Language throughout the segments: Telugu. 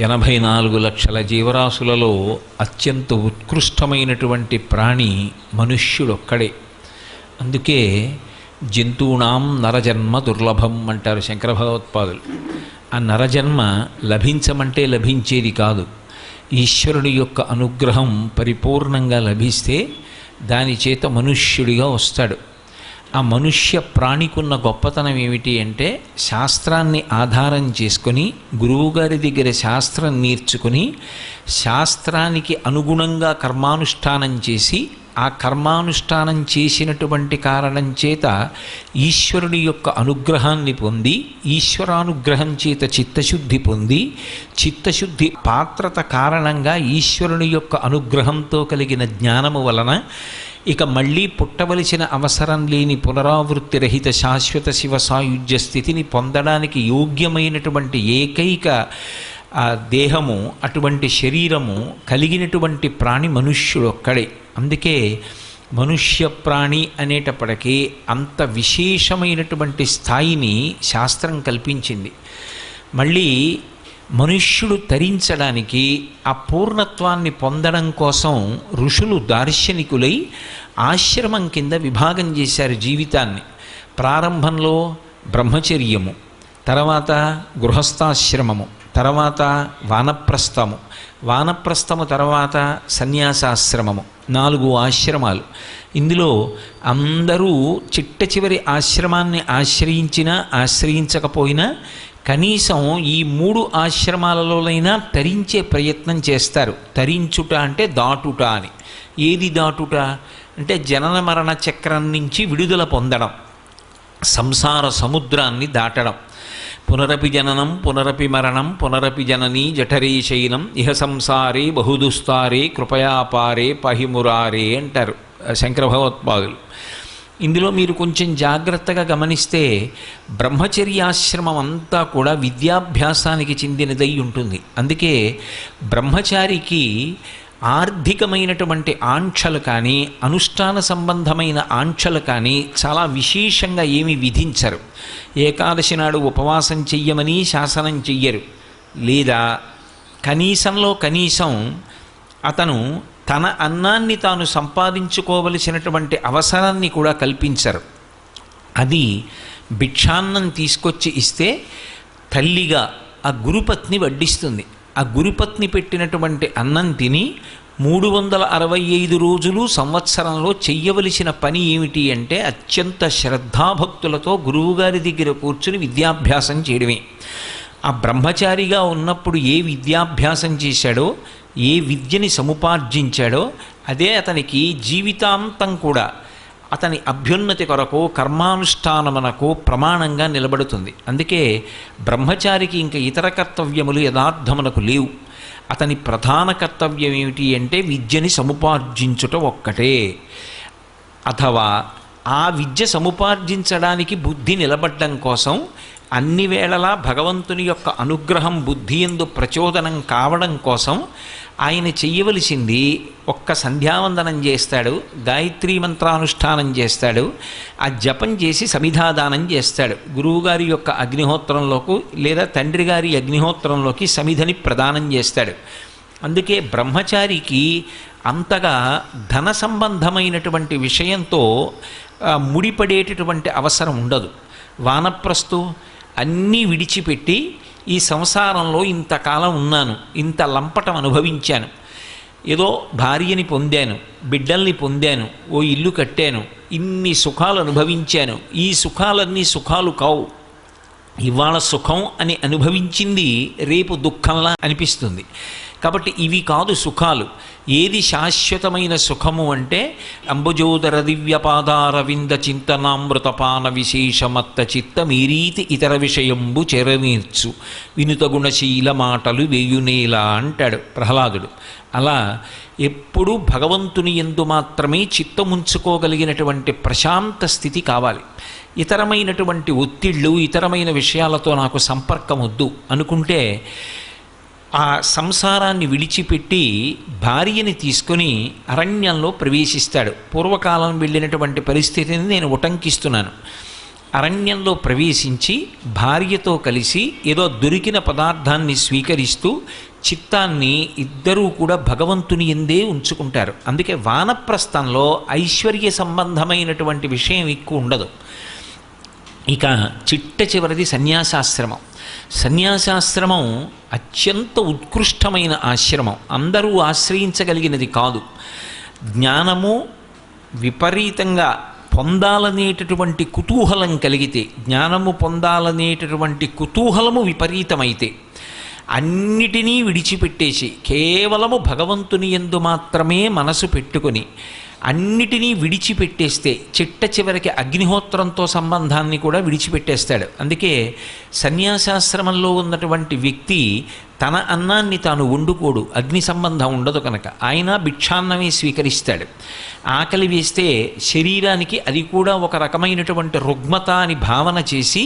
84 లక్షల జీవరాశులలో అత్యంత ఉత్కృష్టమైనటువంటి ప్రాణి మనుష్యుడొక్కడే. అందుకే జంతూనాం నరజన్మ దుర్లభం అంటారు శంకర భగవత్పాదులు. ఆ నరజన్మ లభించమంటే లభించేది కాదు. ఈశ్వరుడి యొక్క అనుగ్రహం పరిపూర్ణంగా లభిస్తే దాని చేత మనుష్యుడిగా వస్తాడు. ఆ మనుష్య ప్రాణికున్న గొప్పతనం ఏమిటి అంటే, శాస్త్రాన్ని ఆధారం చేసుకొని గురువుగారి దగ్గర శాస్త్రం నేర్చుకుని శాస్త్రానికి అనుగుణంగా కర్మానుష్ఠానం చేసి ఆ కర్మానుష్ఠానం చేసినటువంటి కారణం చేత ఈశ్వరుని యొక్క అనుగ్రహాన్ని పొంది ఈశ్వరానుగ్రహం చేత చిత్తశుద్ధి పొంది చిత్తశుద్ధి పాత్రత కారణంగా ఈశ్వరుని యొక్క అనుగ్రహంతో కలిగిన జ్ఞానము వలన ఇక మళ్ళీ పుట్టవలసిన అవసరం లేని పునరావృత్తి రహిత శాశ్వత శివ సాయుధ్య స్థితిని పొందడానికి యోగ్యమైనటువంటి ఏకైక దేహము, అటువంటి శరీరము కలిగినటువంటి ప్రాణి మనుష్యుడొక్కడే. అందుకే మనుష్య ప్రాణి అనేటప్పటికీ అంత విశేషమైనటువంటి స్థాయిని శాస్త్రం కల్పించింది. మళ్ళీ మనుష్యుడు తరించడానికి ఆ పూర్ణత్వాన్ని పొందడం కోసం ఋషులు దార్శనికులై ఆశ్రమం కింద విభాగం చేశారు జీవితాన్ని. ప్రారంభంలో బ్రహ్మచర్యము, తర్వాత గృహస్థాశ్రమము, తర్వాత వానప్రస్థము, వానప్రస్థము తర్వాత సన్యాసాశ్రమము, 4 ఆశ్రమాలు. ఇందులో అందరూ చిట్ట చివరి ఆశ్రమాన్ని ఆశ్రయించినా ఆశ్రయించకపోయినా కనీసం ఈ 3 ఆశ్రమాలలోనైనా తరించే ప్రయత్నం చేస్తారు. తరించుట అంటే దాటుట అని. ఏది దాటుట అంటే జనన మరణ చక్రం నుంచి విడుదల పొందడం, సంసార సముద్రాన్ని దాటడం. పునరపి జననం పునరపి మరణం పునరపి జననీ జఠరే శయనం ఇహ సంసారే బహుదుస్తారే కృపయాపారే పహిమురారే అంటారు శంకర భగవత్పాదులు. ఇందులో మీరు కొంచెం జాగ్రత్తగా గమనిస్తే బ్రహ్మచర్యాశ్రమం అంతా కూడా విద్యాభ్యాసానికి చెందినదై ఉంటుంది. అందుకే బ్రహ్మచారికి ఆర్థికమైనటువంటి ఆంక్షలు కానీ అనుష్ఠాన సంబంధమైన ఆంక్షలు కానీ చాలా విశేషంగా ఏమి విధించరు. ఏకాదశి నాడు ఉపవాసం చెయ్యమని శాసనం చెయ్యరు. లేదా కనీసంలో కనీసం అతను తన అన్నాన్ని తాను సంపాదించుకోవలసినటువంటి అవసరాన్ని కూడా కల్పించరు. అది భిక్షాన్నం తీసుకొచ్చి ఇస్తే తల్లిగా ఆ గురుపత్ని వడ్డిస్తుంది. ఆ గురుపత్ని పెట్టినటువంటి అన్నం తిని 365 రోజులు సంవత్సరంలో చెయ్యవలసిన పని ఏమిటి అంటే అత్యంత శ్రద్ధాభక్తులతో గురువుగారి దగ్గర కూర్చుని విద్యాభ్యాసం చేయడమే. ఆ బ్రహ్మచారిగా ఉన్నప్పుడు ఏ విద్యాభ్యాసం చేశాడో, ఏ విద్యని సముపార్జించాడో అదే అతనికి జీవితాంతం కూడా అతని అభ్యున్నతి కొరకు కర్మానుష్ఠానమునకు ప్రమాణంగా నిలబడుతుంది. అందుకే బ్రహ్మచారికి ఇంకా ఇతర కర్తవ్యములు యథార్థమునకు లేవు. అతని ప్రధాన కర్తవ్యం ఏమిటి అంటే విద్యని సముపార్జించుట ఒక్కటే. అథవా ఆ విద్య సముపార్జించడానికి బుద్ధి నిలబడ్డం కోసం అన్ని వేళలా భగవంతుని యొక్క అనుగ్రహం బుద్ధి యందు ప్రచోదనం కావడం కోసం ఆయన చెయ్యవలసింది ఒక్క సంధ్యావందనం చేస్తాడు, గాయత్రీ మంత్రానుష్ఠానం చేస్తాడు, ఆ జపం చేసి సమిధాదానం చేస్తాడు. గురువుగారి యొక్క అగ్నిహోత్రంలోకి లేదా తండ్రి గారి అగ్నిహోత్రంలోకి సమిధని ప్రదానం చేస్తాడు. అందుకే బ్రహ్మచారికి అంతగా ధన సంబంధమైనటువంటి విషయంతో ముడిపడేటటువంటి అవసరం ఉండదు. వానప్రస్థు అన్నీ విడిచిపెట్టి ఈ సంసారంలో ఇంతకాలం ఉన్నాను, ఇంత లంపటం అనుభవించాను, ఏదో భార్యని పొందాను, బిడ్డల్ని పొందాను, ఓ ఇల్లు కట్టాను, ఇన్ని సుఖాలు అనుభవించాను, ఈ సుఖాలన్నీ సుఖాలు కావు. ఇవాళ సుఖం అని అనుభవించింది రేపు దుఃఖంలా అనిపిస్తుంది. కాబట్టి ఇవి కాదు సుఖాలు. ఏది శాశ్వతమైన సుఖము అంటే అంబుజోదర దివ్యపాదారవింద చింతనామృతపాన విశేషమత్త చిత్త మీరీతి ఇతర విషయంబు చెరనీర్చు వినుత గుణశీల మాటలు వేయునేలా అంటాడు ప్రహ్లాదుడు. అలా ఎప్పుడూ భగవంతుని యందు మాత్రమే చిత్తముంచుకోగలిగినటువంటి ప్రశాంత స్థితి కావాలి. ఇతరమైనటువంటి ఒత్తిళ్ళు, ఇతరమైన విషయాలతో నాకు సంపర్కం వద్దు అనుకుంటే ఆ సంసారాన్ని విడిచిపెట్టి భార్యని తీసుకొని అరణ్యంలో ప్రవేశిస్తాడు. పూర్వకాలం వెళ్ళినటువంటి పరిస్థితిని నేను ఉటంకిస్తున్నాను. అరణ్యంలో ప్రవేశించి భార్యతో కలిసి ఏదో దొరికిన పదార్థాన్ని స్వీకరిస్తూ చిత్తాన్ని ఇద్దరూ కూడా భగవంతుని ఎందే ఉంచుకుంటారు. అందుకే వానప్రస్థంలో ఐశ్వర్య సంబంధమైనటువంటి విషయం ఎక్కువ ఉండదు. ఇక చిట్ట చివరిది సన్యాసాశ్రమం. సన్యాసాశ్రమం అత్యంత ఉత్కృష్టమైన ఆశ్రమం, అందరూ ఆశ్రయించగలిగినది కాదు. జ్ఞానము విపరీతంగా పొందాలనేటటువంటి కుతూహలం కలిగితే, జ్ఞానము పొందాలనేటటువంటి కుతూహలము విపరీతమైతే అన్నిటినీ విడిచిపెట్టేసి కేవలము భగవంతుని యందు మాత్రమే మనసు పెట్టుకొని అన్నిటినీ విడిచిపెట్టేస్తే చిట్ట చివరికి అగ్నిహోత్రంతో సంబంధాన్ని కూడా విడిచిపెట్టేస్తాడు. అందుకే సన్యాసాశ్రమంలో ఉన్నటువంటి వ్యక్తి తన అన్నాన్ని తాను వండుకోడు, అగ్ని సంబంధం ఉండదు కనుక. ఆయన భిక్షాన్నమే స్వీకరిస్తాడు. ఆకలి వేస్తే శరీరానికి అది కూడా ఒక రకమైనటువంటి రుగ్మత అని భావన చేసి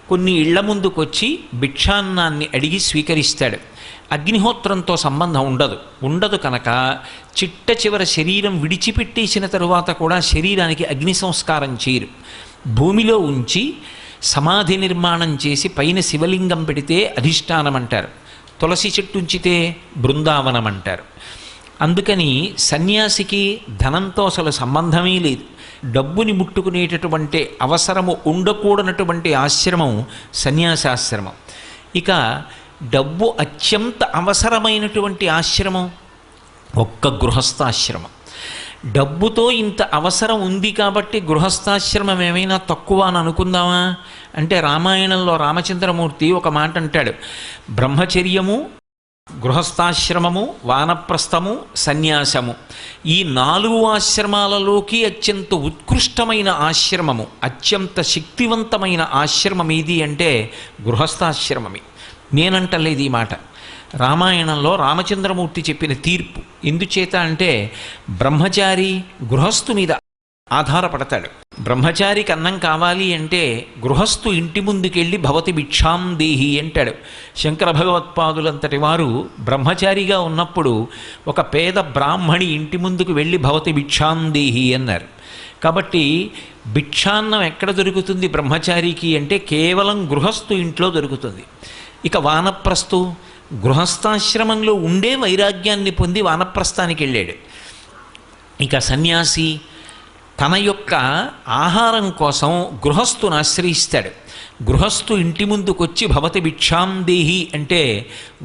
కొన్ని ఇళ్ల ముందుకొచ్చి భిక్షాన్నాన్ని అడిగి స్వీకరిస్తాడు. అగ్నిహోత్రంతో సంబంధం ఉండదు కనుక చిట్ట చివర శరీరం విడిచిపెట్టేసిన తరువాత కూడా శరీరానికి అగ్ని సంస్కారం చేయరు. భూమిలో ఉంచి సమాధి నిర్మాణం చేసి పైన శివలింగం పెడితే అధిష్టానం అంటారు, తులసి చెట్టు ఉంచితే బృందావనం అంటారు. అందుకని సన్యాసికి ధనంతో అసలు సంబంధమే లేదు. డబ్బుని ముట్టుకునేటటువంటి అవసరము ఉండకూడనటువంటి ఆశ్రమం సన్యాసాశ్రమం. ఇక డబ్బు అత్యంత అవసరమైనటువంటి ఆశ్రమం ఒక్క గృహస్థాశ్రమం. డబ్బుతో ఇంత అవసరం ఉంది కాబట్టి గృహస్థాశ్రమం ఏమైనా తక్కువ అని అనుకుందామా అంటే, రామాయణంలో రామచంద్రమూర్తి ఒక మాట అంటాడు, బ్రహ్మచర్యము, గృహస్థాశ్రమము, వానప్రస్థము, సన్యాసము, ఈ 4 ఆశ్రమాలలోకి అత్యంత ఉత్కృష్టమైన ఆశ్రమము, అత్యంత శక్తివంతమైన ఆశ్రమం ఏది అంటే గృహస్థాశ్రమమే. నేనంటలేదు ఈ మాట, రామాయణంలో రామచంద్రమూర్తి చెప్పిన తీర్పు. ఎందుచేత అంటే బ్రహ్మచారి గృహస్థు మీద ఆధారపడతాడు. బ్రహ్మచారికి అన్నం కావాలి అంటే గృహస్థు ఇంటి ముందుకెళ్ళి భవతి భిక్షాం దేహి అంటాడు. శంకర భగవత్పాదులంతటి వారు బ్రహ్మచారిగా ఉన్నప్పుడు ఒక పేద బ్రాహ్మణి ఇంటి ముందుకు వెళ్ళి భవతి భిక్షాం దేహి అన్నారు. కాబట్టి భిక్షాన్నం ఎక్కడ దొరుకుతుంది బ్రహ్మచారికి అంటే కేవలం గృహస్థు ఇంట్లో దొరుకుతుంది. ఇక వానప్రస్థు గృహస్థాశ్రమంలో ఉండే వైరాగ్యాన్ని పొంది వానప్రస్థానికి వెళ్ళాడు. ఇక సన్యాసి తన యొక్క ఆహారం కోసం గృహస్థును ఆశ్రయిస్తాడు. గృహస్థు ఇంటి ముందుకొచ్చి భవతి భిక్షాం దేహి అంటే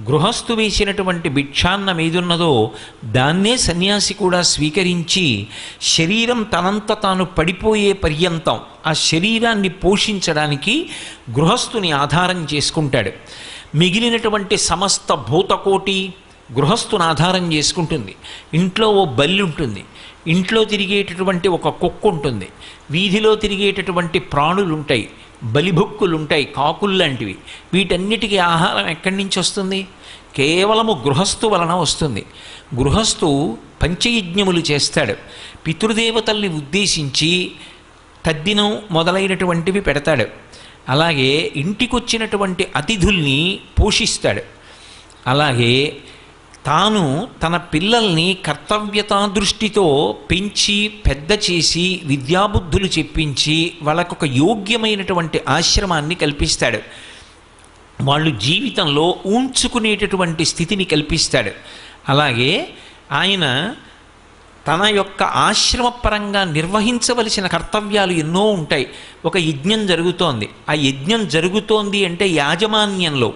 గృహస్థు వేసినటువంటి భిక్షాన్నం ఏదున్నదో దాన్నే సన్యాసి కూడా స్వీకరించి శరీరం తనంత తాను పడిపోయే పర్యంతం ఆ శరీరాన్ని పోషించడానికి గృహస్థుని ఆధారం చేసుకుంటాడు. మిగిలినటువంటి సమస్త భూతకోటి గృహస్థుని ఆధారం చేసుకుంటుంది. ఇంట్లో ఓ బల్లి ఉంటుంది, ఇంట్లో తిరిగేటటువంటి ఒక కుక్క ఉంటుంది, వీధిలో తిరిగేటటువంటి ప్రాణులు ఉంటాయి, బలిభుక్కులు ఉంటాయి, కాకులు లాంటివి. వీటన్నిటికీ ఆహారం ఎక్కడి నుంచి వస్తుంది? కేవలము గృహస్థు వలన వస్తుంది. గృహస్థు పంచయజ్ఞములు చేస్తాడు. పితృదేవతల్ని ఉద్దేశించి తద్దినం మొదలైనటువంటివి పెడతాడు. అలాగే ఇంటికొచ్చినటువంటి అతిథుల్ని పోషిస్తాడు. అలాగే తాను తన పిల్లల్ని కర్తవ్యతా దృష్టితో పెంచి పెద్ద చేసి విద్యాబుద్ధులు చెప్పించి వాళ్ళకొక యోగ్యమైనటువంటి ఆశ్రమాన్ని కల్పిస్తాడు. వాళ్ళు జీవితంలో ఊంచుకునేటటువంటి స్థితిని కల్పిస్తాడు. అలాగే ఆయన తన యొక్క ఆశ్రమపరంగా నిర్వహించవలసిన కర్తవ్యాలు ఎన్నో ఉంటాయి. ఒక యజ్ఞం జరుగుతోంది, ఆ యజ్ఞం జరుగుతోంది అంటే యాజమాన్యంలో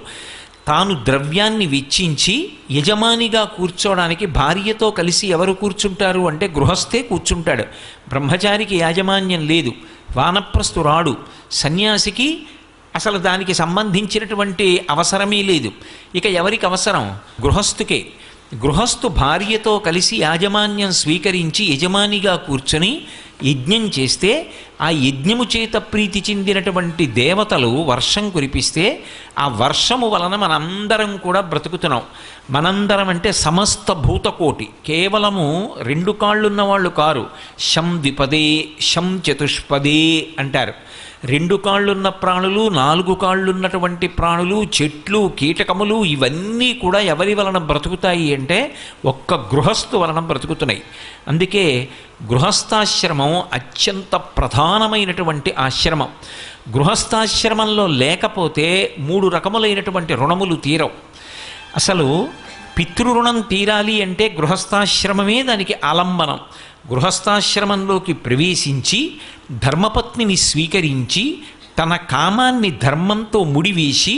తాను ద్రవ్యాన్ని వెచ్చించి యజమానిగా కూర్చోవడానికి భార్యతో కలిసి ఎవరు కూర్చుంటారు అంటే గృహస్థే కూర్చుంటాడు. బ్రహ్మచారికి యాజమాన్యం లేదు, వానప్రస్థు రాడు, సన్యాసికి అసలు దానికి సంబంధించినటువంటి అవసరమే లేదు. ఇక ఎవరికి అవసరం? గృహస్థుకే. గృహస్థు భార్యతో కలిసి యాజమాన్యం స్వీకరించి యజమానిగా కూర్చొని యజ్ఞం చేస్తే ఆ యజ్ఞము చేత ప్రీతి చెందినటువంటి దేవతలు వర్షం కురిపిస్తే ఆ వర్షము వలన మనందరం కూడా బ్రతుకుతున్నాం. మనందరం అంటే సమస్త భూతకోటి, కేవలము 2 కాళ్ళున్న వాళ్ళు కారు. శం ద్విపదే శం చతుష్పదే అంటారు. 2 కాళ్ళున్న ప్రాణులు, 4 కాళ్ళున్నటువంటి ప్రాణులు, చెట్లు, కీటకములు ఇవన్నీ కూడా ఎవరి వలన బ్రతుకుతాయి అంటే ఒక్క గృహస్థు వలన బ్రతుకుతున్నాయి. అందుకే గృహస్థాశ్రమం అత్యంత ప్రధానమైనటువంటి ఆశ్రమం. గృహస్థాశ్రమంలో లేకపోతే 3 రకములైనటువంటి రుణములు తీరవు. అసలు పితృరుణం తీరాలి అంటే గృహస్థాశ్రమమే దానికి ఆలంబనం. గృహస్థాశ్రమంలోకి ప్రవేశించి ధర్మపత్నిని స్వీకరించి తన కామాన్ని ధర్మంతో ముడివేసి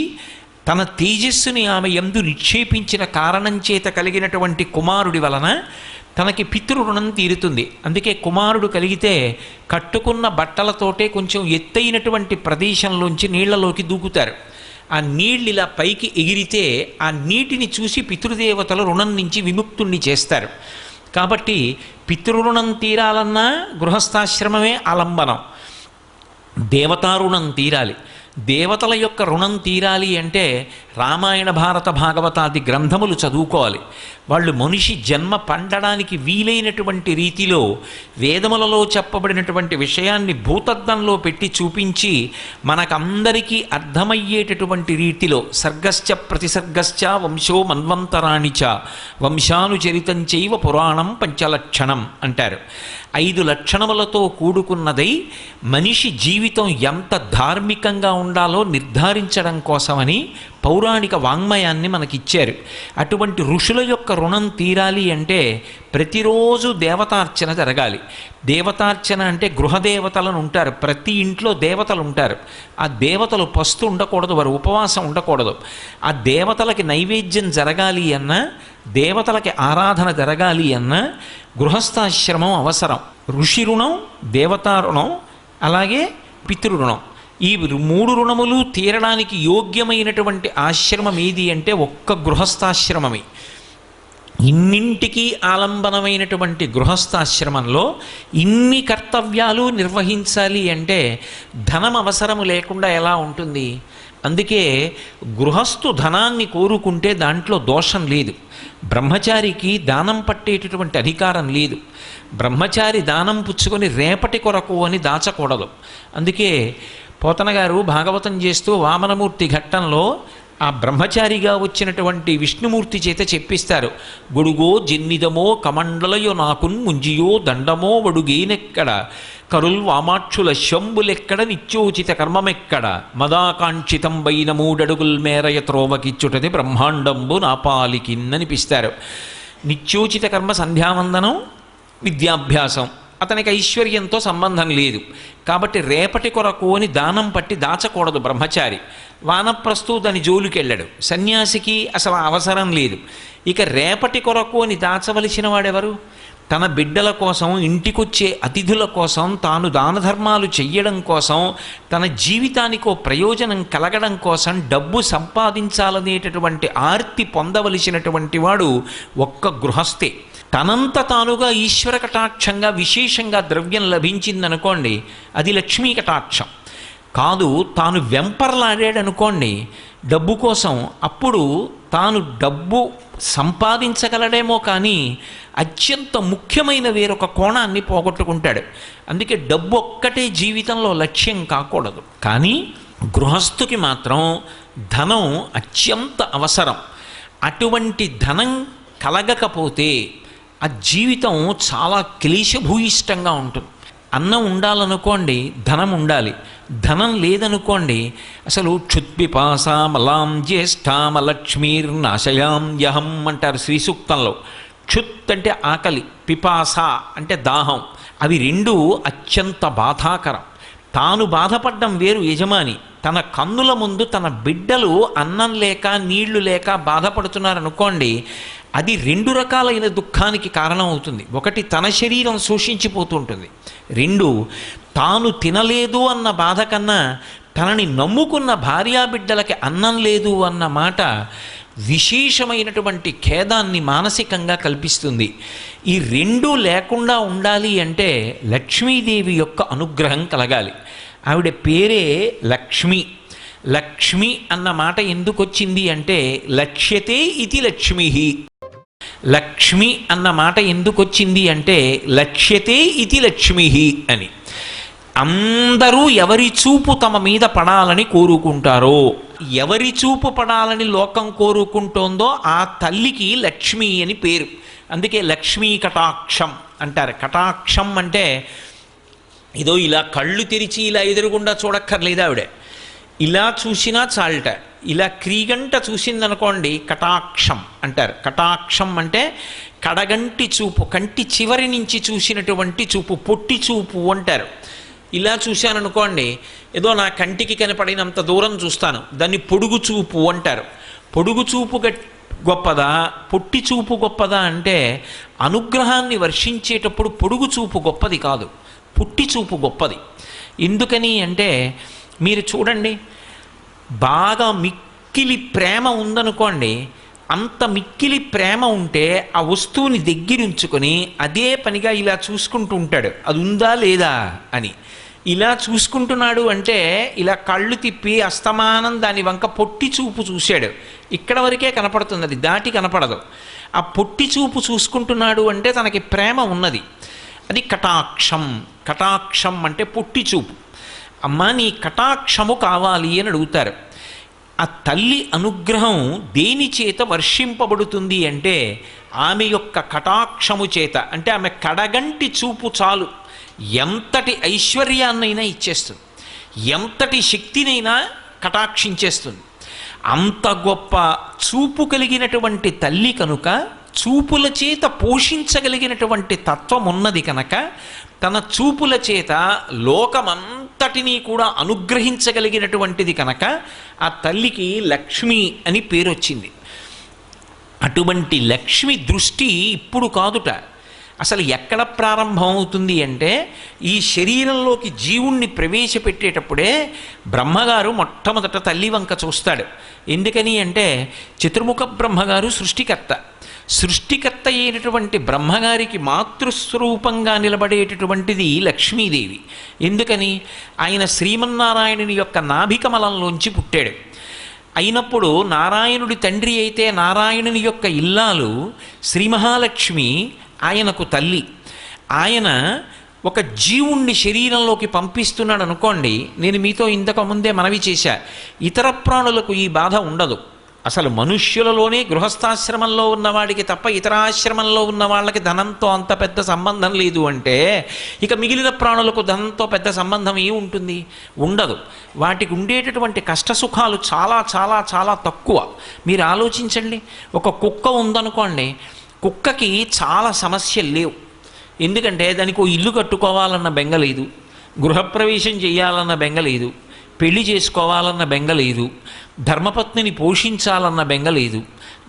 తన తేజస్సుని ఆమె యందు నిక్షేపించిన కారణం చేత కలిగినటువంటి కుమారుడి వలన తనకి పితృరుణం తీరుతుంది. అందుకే కుమారుడు కలిగితే కట్టుకున్న బట్టలతోటే కొంచెం ఎత్తైనటువంటి ప్రదేశంలోంచి నీళ్లలోకి దూకుతారు. ఆ నీళ్ళు ఇలా పైకి ఎగిరితే ఆ నీటిని చూసి పితృదేవతలు రుణం నుంచి విముక్తుణ్ణి చేస్తారు. కాబట్టి పితృరుణం తీరాలన్నా గృహస్థాశ్రమమే ఆలంబనం. దేవతారుణం తీరాలి. దేవతల యొక్క రుణం తీరాలి అంటే రామాయణ భారత భాగవతాది గ్రంథములు చదువుకోవాలి. వాళ్ళు మనిషి జన్మ పండడానికి వీలైనటువంటి రీతిలో వేదములలో చెప్పబడినటువంటి విషయాన్ని భూతద్దంలో పెట్టి చూపించి మనకందరికీ అర్థమయ్యేటటువంటి రీతిలో సర్గశ్చ ప్రతిసర్గశ్చ వంశో మన్వంతరాణిచ వంశానుచరితంచైవ పురాణం పంచలక్షణం అంటారు. 5 లక్షణములతో కూడుకున్నదై మనిషి జీవితం ఎంత ధార్మికంగా ఉండాలో నిర్ధారించడం కోసమని పౌరాణిక వాంగ్మయాన్ని మనకిచ్చారు. అటువంటి ఋషుల యొక్క రుణం తీరాలి అంటే ప్రతిరోజు దేవతార్చన జరగాలి. దేవతార్చన అంటే గృహదేవతలను ఉంటారు, ప్రతి ఇంట్లో దేవతలు ఉంటారు. ఆ దేవతలు పస్తు ఉండకూడదు, వారు ఉపవాసం ఉండకూడదు. ఆ దేవతలకి నైవేద్యం జరగాలి అన్నా, దేవతలకి ఆరాధన జరగాలి అన్నా గృహస్థాశ్రమం అవసరం. ఋషి రుణం, దేవతారుణం, అలాగే పితృరుణం. ఈ 3 రుణములు తీరడానికి యోగ్యమైనటువంటి ఆశ్రమం ఏది అంటే ఒక్క గృహస్థాశ్రమమే. ఇన్నింటికీ ఆలంబనమైనటువంటి గృహస్థాశ్రమంలో ఇన్ని కర్తవ్యాలు నిర్వహించాలి అంటే ధనం అవసరము లేకుండా ఎలా ఉంటుంది? అందుకే గృహస్థు ధనాన్ని కోరుకుంటే దాంట్లో దోషం లేదు. బ్రహ్మచారికి దానం పట్టేటటువంటి అధికారం లేదు. బ్రహ్మచారి దానం పుచ్చుకొని రేపటి కొరకు అని దాచకూడదు. అందుకే పోతన గారు భాగవతం చేస్తూ వామనమూర్తి ఘట్టంలో ఆ బ్రహ్మచారిగా వచ్చినటువంటి విష్ణుమూర్తి చేత చెప్పిస్తారు. గొడుగో జన్నిదమో కమండలయో నాకున్ ముంజియో దండమో వడుగేనెక్కడ కరుల్ వామాక్షుల శంబులెక్కడ నిత్యోచిత కర్మమెక్కడ మదాకాంక్షితంబైన 3 అడుగుల్ మేరయ త్రోవకిచ్చుటది బ్రహ్మాండంబు నాపాలికిన్ననిపిస్తారు. నిత్యోచిత కర్మ సంధ్యావందనం, విద్యాభ్యాసం. అతనికి ఐశ్వర్యంతో సంబంధం లేదు కాబట్టి రేపటి కొరకు అని దానం పట్టి దాచకూడదు బ్రహ్మచారి. వానప్రస్థు దాని జోలికెళ్ళాడు. సన్యాసికి అసలు అవసరం లేదు. ఇక రేపటి కొరకు అని దాచవలసిన వాడెవరు? తన బిడ్డల కోసం, ఇంటికొచ్చే అతిథుల కోసం, తాను దాన ధర్మాలు చెయ్యడం కోసం, తన జీవితానికో ప్రయోజనం కలగడం కోసం డబ్బు సంపాదించాలనేటటువంటి ఆర్తి పొందవలసినటువంటి వాడు ఒక్క గృహస్థే. తనంత తానుగా ఈశ్వర కటాక్షంగా విశేషంగా ద్రవ్యం లభించిందనుకోండి, అది లక్ష్మీ కటాక్షం కాదు. తాను వెంపర్లాడాడనుకోండి డబ్బు కోసం, అప్పుడు తాను డబ్బు సంపాదించగలడేమో కానీ అత్యంత ముఖ్యమైన వేరొక కోణాన్ని పోగొట్టుకుంటాడు. అందుకే డబ్బు ఒక్కటే జీవితంలో లక్ష్యం కాకూడదు. కానీ గృహస్థుకి మాత్రం ధనం అత్యంత అవసరం. అటువంటి ధనం కలగకపోతే ఆ జీవితం చాలా క్లేశభూయిష్టంగా ఉంటుంది. అన్నం ఉండాలనుకోండి, ధనం ఉండాలి. ధనం లేదనుకోండి అసలు క్షుత్పిపాసామలాం జ్యేష్ఠామలక్ష్మీర్నాశయాం యహం అంటారు శ్రీ సూక్తంలో. క్షుత్ అంటే ఆకలి, పిపాస అంటే దాహం. అవి రెండు అత్యంత బాధాకరం. తాను బాధపడ్డం వేరు, యజమాని తన కన్నుల ముందు తన బిడ్డలు అన్నం లేక నీళ్లు లేక బాధపడుతున్నారనుకోండి, అది 2 రకాలైన దుఃఖానికి కారణం అవుతుంది. ఒకటి, తన శరీరం శోషించిపోతూ ఉంటుంది. 2, తాను తినలేదు అన్న బాధ కన్నా తనని నమ్ముకున్న భార్యాబిడ్డలకి అన్నం లేదు అన్న మాట విశేషమైనటువంటి ఖేదాన్ని మానసికంగా కల్పిస్తుంది. ఈ 2 లేకుండా ఉండాలి అంటే లక్ష్మీదేవి యొక్క అనుగ్రహం కలగాలి. ఆవిడ పేరే లక్ష్మి. లక్ష్మి అన్న మాట ఎందుకు వచ్చింది అంటే లక్ష్యతే ఇది లక్ష్మి. లక్ష్మి అన్న మాట ఎందుకు వచ్చింది అంటే లక్ష్యతే ఇది లక్ష్మి అని. అందరూ ఎవరి చూపు తమ మీద పడాలని కోరుకుంటారో, ఎవరి చూపు పడాలని లోకం కోరుకుంటోందో ఆ తల్లికి లక్ష్మి అని పేరు. అందుకే లక్ష్మీ కటాక్షం అంటారు. కటాక్షం అంటే ఏదో ఇలా కళ్ళు తెరిచి ఇలా ఎదురుగుండా చూడక్కర్లేదు ఆవిడ. ఇలా చూసినా చాలట, ఇలా క్రీగంట చూసిందనుకోండి కటాక్షం అంటారు. కటాక్షం అంటే కడగంటి చూపు, కంటి చివరి నుంచి చూసినటువంటి చూపు, పొట్టి చూపు అంటారు. ఇలా చూశాననుకోండి, ఏదో నా కంటికి కనపడినంత దూరం చూస్తాను, దాన్ని పొడుగు చూపు అంటారు. పొడుగు చూపు గొప్పదా, పొట్టి చూపు గొప్పదా అంటే అనుగ్రహాన్ని వర్షించేటప్పుడు పొడుగు చూపు గొప్పది కాదు, పొట్టి చూపు గొప్పది. ఎందుకని అంటే మీరు చూడండి, బాగా మిక్కిలి ప్రేమ ఉందనుకోండి, అంత మిక్కిలి ప్రేమ ఉంటే ఆ వస్తువుని దగ్గరుంచుకొని అదే పనిగా ఇలా చూసుకుంటూ ఉంటాడు, అది ఉందా లేదా అని. ఇలా చూసుకుంటున్నాడు అంటే ఇలా కళ్ళు తిప్పి అస్తమానం దాని వంక పొట్టి చూపు చూశాడు, ఇక్కడ వరకే కనపడుతుంది, అది దాటి కనపడదు. ఆ పొట్టి చూపు చూసుకుంటున్నాడు అంటే తనకి ప్రేమ ఉన్నది, అది కటాక్షం. కటాక్షం అంటే పొట్టి చూపు. అమ్మ నీ కటాక్షము కావాలి అని అడుగుతారు. ఆ తల్లి అనుగ్రహం దేని చేత వర్షింపబడుతుంది అంటే ఆమె యొక్క కటాక్షము చేత. అంటే ఆమె కడగంటి చూపు చాలు ఎంతటి ఐశ్వర్యాన్నైనా ఇచ్చేస్తుంది, ఎంతటి శక్తినైనా కటాక్షించేస్తుంది. అంత గొప్ప చూపు కలిగినటువంటి తల్లి కనుక, చూపుల చేత పోషించగలిగినటువంటి తత్వం ఉన్నది కనుక, తన చూపుల చేత లోకమంతటినీ కూడా అనుగ్రహించగలిగినటువంటిది కనుక ఆ తల్లికి లక్ష్మి అని పేరు వచ్చింది. అటువంటి లక్ష్మి దృష్టి ఇప్పుడు కాదుట, అసలు ఎక్కడ ప్రారంభం అవుతుంది అంటే ఈ శరీరంలోకి జీవుణ్ణి ప్రవేశపెట్టేటప్పుడే బ్రహ్మగారు మొట్టమొదట తల్లి వంక చూస్తాడు. ఎందుకని అంటే చతుర్ముఖ బ్రహ్మగారు సృష్టికర్త. సృష్టికర్త అయినటువంటి బ్రహ్మగారికి మాతృస్వరూపంగా నిలబడేటటువంటిది లక్ష్మీదేవి. ఎందుకని? ఆయన శ్రీమన్నారాయణుని యొక్క నాభికమలంలోంచి పుట్టాడు. అయినప్పుడు నారాయణుడి తండ్రి అయితే నారాయణుని యొక్క ఇల్లాలు శ్రీ మహాలక్ష్మి ఆయనకు తల్లి. ఆయన ఒక జీవుణ్ణి శరీరంలోకి పంపిస్తున్నాడు అనుకోండి, నేను మీతో ఇంతకు ముందే మనవి చేశా, ఇతర ప్రాణులకు ఈ బాధ ఉండదు. అసలు మనుష్యులలోనే గృహస్థాశ్రమంలో ఉన్నవాడికి తప్ప ఇతర ఆశ్రమంలో ఉన్న వాళ్ళకి ధనంతో అంత పెద్ద సంబంధం లేదు అంటే ఇక మిగిలిన ప్రాణులకు ధనంతో పెద్ద సంబంధం ఏముంటుంది? ఉండదు. వాటికి ఉండేటటువంటి కష్టసుఖాలు చాలా చాలా చాలా తక్కువ. మీరు ఆలోచించండి, ఒక కుక్క ఉందనుకోండి, కుక్కకి చాలా సమస్యలు లేవు. ఎందుకంటే దానికి ఓ ఇల్లు కట్టుకోవాలన్న బెంగ లేదు, గృహప్రవేశం చేయాలన్న బెంగ లేదు, పెళ్లి చేసుకోవాలన్న బెంగ లేదు, ధర్మపత్నిని పోషించాలన్న బెంగ లేదు,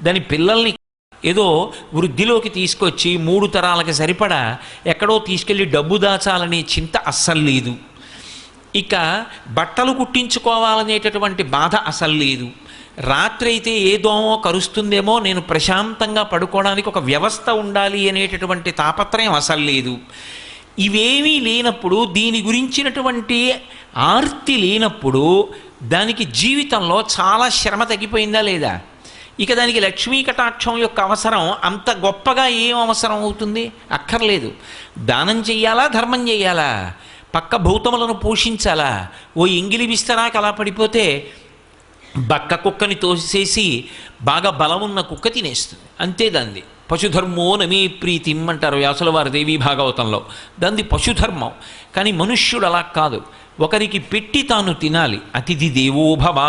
దాని పిల్లల్ని ఏదో వృద్ధిలోకి తీసుకొచ్చి 3 తరాలకి సరిపడా ఎక్కడో తీసుకెళ్ళి డబ్బు దాచాలనే చింత అస్సలు లేదు, ఇక బట్టలు కుట్టించుకోవాలనేటటువంటి బాధ అసలు లేదు, రాత్రి అయితే ఏ దోమో కరుస్తుందేమో నేను ప్రశాంతంగా పడుకోవడానికి ఒక వ్యవస్థ ఉండాలి అనేటటువంటి తాపత్రయం అసలు లేదు. ఇవేమీ లేనప్పుడు, దీని గురించినటువంటి ఆర్తి లేనప్పుడు దానికి జీవితంలో చాలా శ్రమ తగ్గిపోయిందా లేదా? ఇక దానికి లక్ష్మీ కటాక్షం యొక్క అవసరం అంత గొప్పగా ఏం అవసరం అవుతుంది? అక్కర్లేదు. దానం చెయ్యాలా, ధర్మం చెయ్యాలా, పక్క భౌతములను పోషించాలా, ఓ ఎంగిలి విస్తరాకు అలా పడిపోతే బక్క కుక్కని తోసేసి బాగా బలమున్న కుక్క తినేస్తుంది, అంతే. దాన్ని పశుధర్మో నమే ప్రీతిం అంటారు వ్యాసుల వారి దేవీ భాగవతంలో. దాన్ని పశుధర్మం. కానీ మనుష్యుడు అలా కాదు, ఒకరికి పెట్టి తాను తినాలి. అతిథి దేవోభవ.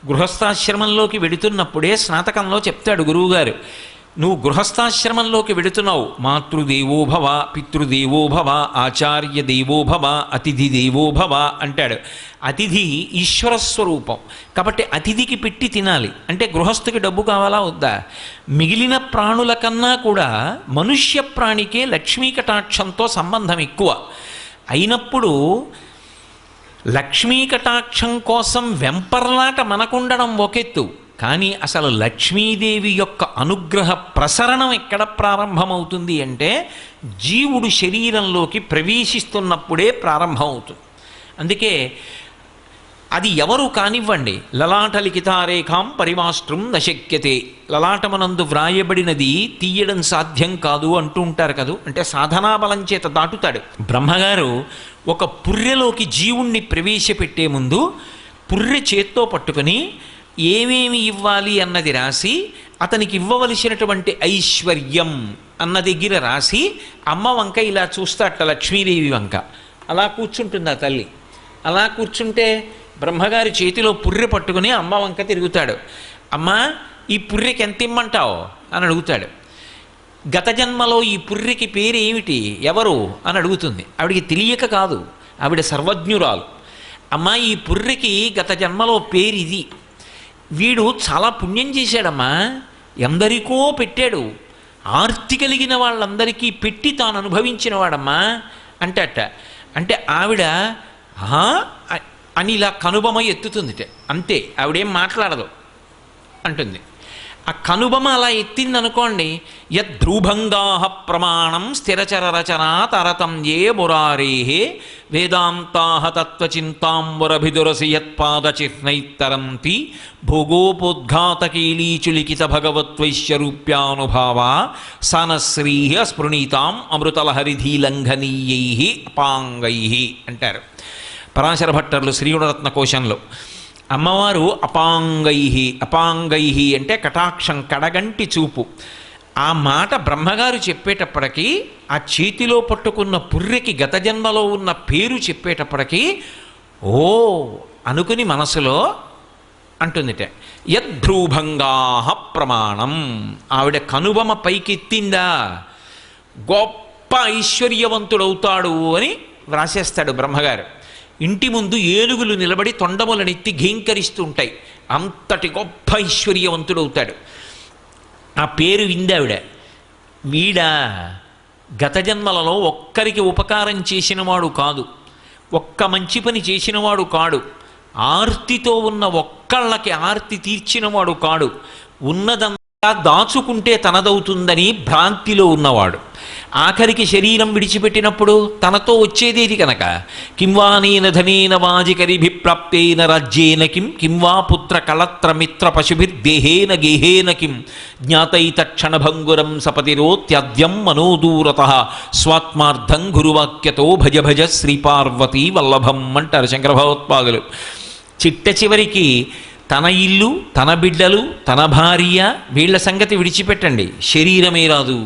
గృహస్థాశ్రమంలోకి వెడుతున్నప్పుడే స్నాతకంలో చెప్తాడు గురువుగారు, నువ్వు గృహస్థాశ్రమంలోకి వెడుతున్నావు, మాతృదేవోభవ, పితృదేవోభవ, ఆచార్య దేవోభవ, అతిథి దేవోభవ అంటాడు. అతిథి ఈశ్వర స్వరూపం కాబట్టి అతిథికి పెట్టి తినాలి. అంటే గృహస్థుకి డబ్బు కావాలా వద్దా? మిగిలిన ప్రాణుల కన్నా కూడా మనుష్య ప్రాణికే లక్ష్మీ కటాక్షంతో సంబంధం ఎక్కువ అయినప్పుడు లక్ష్మీ కటాక్షం కోసం వెంపర్లాట మనకుండడం ఒకెత్తు, కానీ అసలు లక్ష్మీదేవి యొక్క అనుగ్రహ ప్రసరణం ఎక్కడ ప్రారంభమవుతుంది అంటే జీవుడు శరీరంలోకి ప్రవేశిస్తున్నప్పుడే ప్రారంభమవుతుంది. అందుకే అది ఎవరు కానివ్వండి, లలాట లిఖితారేఖాం పరిమాష్ట్రం నశక్యతే, లలాటమనందు వ్రాయబడినది తీయడం సాధ్యం కాదు అంటూ ఉంటారు కదూ. అంటే సాధనాబలం చేత దాటుతాడు. బ్రహ్మగారు ఒక పుర్రెలోకి జీవుణ్ణి ప్రవేశపెట్టే ముందు పుర్రె చేత్తో పట్టుకొని ఏమేమి ఇవ్వాలి అన్నది రాసి, అతనికి ఇవ్వవలసినటువంటి ఐశ్వర్యం అన్న దగ్గర రాసి అమ్మ వంక ఇలా చూస్తాట, లక్ష్మీదేవి వంక. అలా కూర్చుంటుంది ఆ తల్లి. అలా కూర్చుంటే బ్రహ్మగారి చేతిలో పుర్రె పట్టుకుని అమ్మ వంక తిరుగుతాడు. అమ్మ, ఈ పుర్రెకి ఎంత ఇమ్మంటావు అని అడుగుతాడు. గత జన్మలో ఈ పుర్రెకి పేరు ఏమిటి, ఎవరు అని అడుగుతుంది. ఆవిడికి తెలియక కాదు, ఆవిడ సర్వజ్ఞురాలు. అమ్మ, ఈ పుర్రెకి గత జన్మలో పేరు ఇది. వీడు చాలా పుణ్యం చేశాడమ్మా, ఎందరికో పెట్టాడు, ఆర్తి కలిగిన వాళ్ళందరికీ పెట్టి తాను అనుభవించిన వాడమ్మా అంటే ఆవిడ అని ఇలా కనుబొమ ఎత్తుతుందిట. అంతే, ఆవిడేం మాట్లాడదు అంటుంది. ఆ కనుబొమ అలా ఎత్తిందనుకోండి, యద్రూభంగా ప్రమాణం స్థిరచర రచన తరతం ఏ మురారే వేదాంతా తత్వచింతాంబురభిదురసి యత్పాదచిహ్నైత్తరంతి భోగోపోద్ఘాతకీలీచులిఖిత భగవద్వైశ్యరూప్యానుభావ సనశ్రీ స్పృణీతాం అమృతలహరిధీలంఘనీయై అపాంగై అంటారు పరాశర భట్టర్లు శ్రీగుణరత్న కోశంలో. అమ్మవారు అపాంగై అంటే కటాక్షం, కడగంటి చూపు. ఆ మాట బ్రహ్మగారు చెప్పేటప్పటికీ ఆ చేతిలో పట్టుకున్న పుర్రెకి గత జన్మలో ఉన్న పేరు చెప్పేటప్పటికీ ఓ అనుకుని మనసులో అంటుందిట, యద్భ్రూభంగా ప్రమాణం. ఆవిడ కనుబొమ పైకెత్తిందా గొప్ప ఐశ్వర్యవంతుడవుతాడు అని వ్రాసేస్తాడు బ్రహ్మగారు. ఇంటి ముందు ఏనుగులు నిలబడి తొండములనెత్తి ఘీంకరిస్తూ ఉంటాయి. అంతటి గొప్ప ఐశ్వర్యవంతుడవుతాడు. ఆ పేరు విందావిడ. వీడా గత జన్మలలో ఒక్కరికి ఉపకారం చేసినవాడు కాదు, ఒక్క మంచి పని చేసినవాడు కాడు, ఆర్తితో ఉన్న ఒక్కళ్ళకి ఆర్తి తీర్చినవాడు కాడు, ఉన్నదంతా దాచుకుంటే తనదవుతుందని భ్రాంతిలో ఉన్నవాడు. ఆఖరికి శరీరం విడిచిపెట్టినప్పుడు తనతో వచ్చేదేది కనుక కింవానేన ధనేన వాజికరిభిప్రాప్తేన రాజ్యేన కింవా పుత్ర కళత్రమిత్ర పశుభిర్దేహేన గేహేన కిం జ్ఞాతైతక్షణభంగురం సపతిరోత్యద్యం మనోదూరతః స్వాత్మార్థం గురువాక్యతో భజ భజ శ్రీపార్వతీ వల్లభం అంటారు శంకర భగవత్పాదులు. చిట్ట చివరికి తన ఇల్లు, తన బిడ్డలు, తన భార్య, వీళ్ల సంగతి విడిచిపెట్టండి, శరీరమే రాదు.